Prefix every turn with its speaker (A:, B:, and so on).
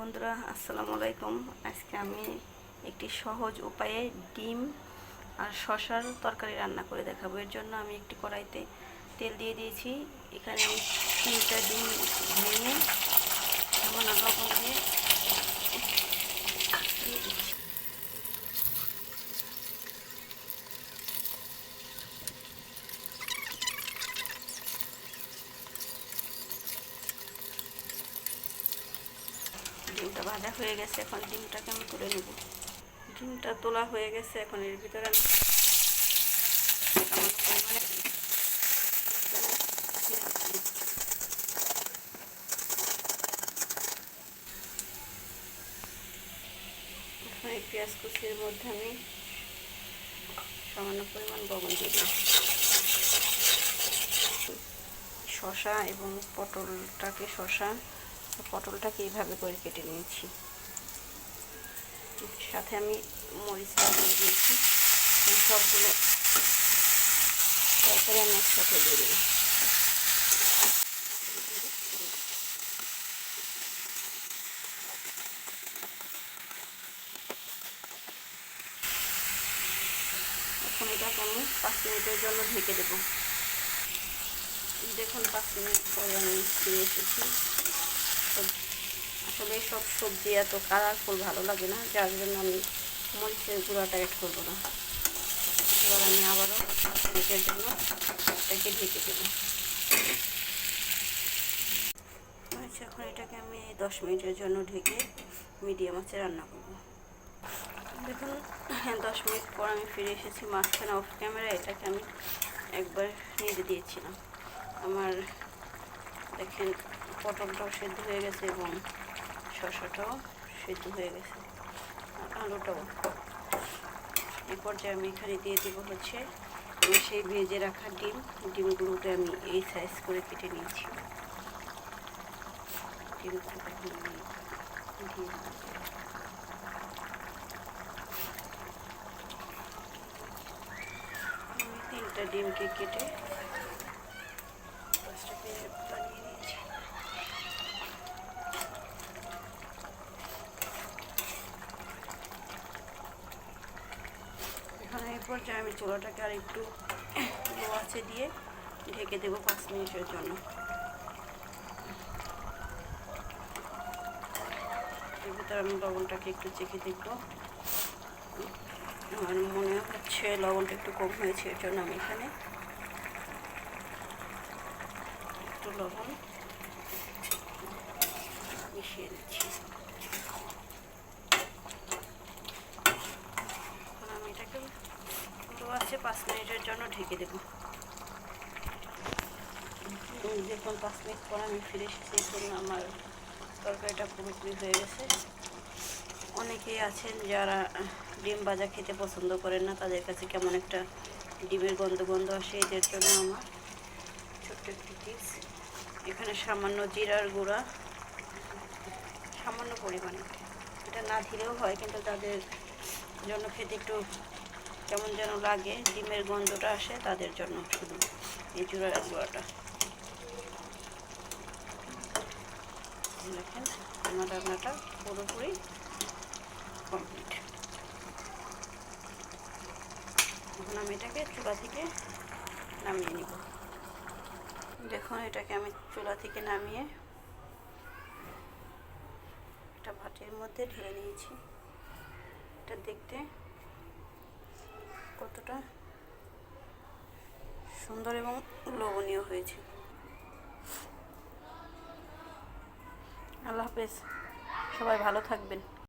A: বন্ধুরা, আসসালামু আলাইকুম। আজকে আমি একটি সহজ উপায়ে ডিম আর শসার তরকারি রান্না করে দেখাবো। এর জন্য আমি একটি কড়াইতে তেল দিয়ে দিয়েছি। এখানে আমি 3টা ডিম ভেঙে সামান্য লবণ দিয়ে দিচ্ছি। ডিমটা ভাজা হয়ে গেছে, এখন ডিমটাকে আমি তুলে নেব। ডিমটা তোলা হয়ে গেছে, এখন এর ভিতরে আমি সামান্য পরিমাণে এই পেঁয়াজ কুচির মধ্যে আমি সামান্য পরিমাণ লবণ দিয়ে দিই। শসা এবং পটলটাকে এইভাবে করে কেটে নিয়েছি। সাথে আমি মরিচটা দিয়ে দিয়েছি। সবগুলো তরকারি আমি একসাথে দিয়ে দেবো। এখন এটাকে আমি 5 মিনিটের জন্য ঢেকে দেবো। দেখুন 5 মিনিট পরে আমি ফিরে এসেছি। আসলে সব সবজি এত কালারফুল ভালো লাগে না, যার জন্য আমি মরিচের গুঁড়াটা অ্যাড করবো না। এবার আমি আবারও 5 মিনিটের জন্য এটাকে ঢেকে দেবো। আচ্ছা, এখন এটাকে আমি 10 মিনিটের জন্য ঢেকে মিডিয়াম আঁচে রান্না করব। দেখুন 10 মিনিট পর আমি ফিরে এসেছি। মাঝখানে অফ ক্যামেরা এটাকে আমি একবার নেড়ে দিয়েছিলাম। আমার দেখেন পটলটাও সেদ্ধ হয়ে গেছে এবং শসাটাও সেদ্ধ হয়ে গেছে, আর আলুটাও। এই পর্যায়ে আমি এখানে দিয়ে দেবো হচ্ছে সেই ভেজে রাখা ডিমগুলোকে আমি এই সাইজ করে কেটে নিয়েছি। ডিমগুলোকে এখন আমি দিয়ে দেবো। আমি 3টা ডিমকে কেটে 5টা পেঁয়াজ বানিয়ে নিয়েছি। এখানে এই পর্যায়ে আমি চুলাটাকে আর একটু লো আঁচে দিয়ে ঢেকে দেবো 5 মিনিটের জন্য। এর ভিতরে আমি লবণটাকে একটু চেখে দেখব। আমার মনে হচ্ছে লবণটা একটু কম হয়েছে, এর জন্য আমি এখানে একটু লবণ মিশিয়ে দিচ্ছি। এখন আমি এটাকে লো আঁচে 5 মিনিটের জন্য ঢেকে দেবো। দেখুন 5 মিনিট পর আমি ফিরে এসেছি। এখন আমার তরকারিটা পুরোপুরি হয়ে গেছে। অনেকেই আছেন যারা ডিম ভাজা খেতে পছন্দ করেন না, তাদের কাছে কেমন একটা ডিমের গন্ধ আসে। এদের জন্য আমার ছোট্ট একটি টিপস। এখানে সামান্য জিরার গুঁড়া, সামান্য পরিমাণে, এটা না দিলেও হয়, কিন্তু তাদের জন্য খেতে একটু কেমন যেন লাগে, ডিমের গন্ধটা আসে, তাদের জন্য শুধু এই জিরার গুঁড়াটা। দেখেন আমার রান্নাটা পুরোপুরি কমপ্লিট। এখন আমি এটাকে চুলা থেকে নামিয়ে নিব। দেখুন এটাকে আমি চুলা থেকে নামিয়ে একটা ভাতের মধ্যে ঢেলে নিয়েছি। এটা দেখতে কতটা সুন্দর এবং লোভনীয় হয়েছে। আল্লাহ হাফেজ, সবাই ভালো থাকবেন।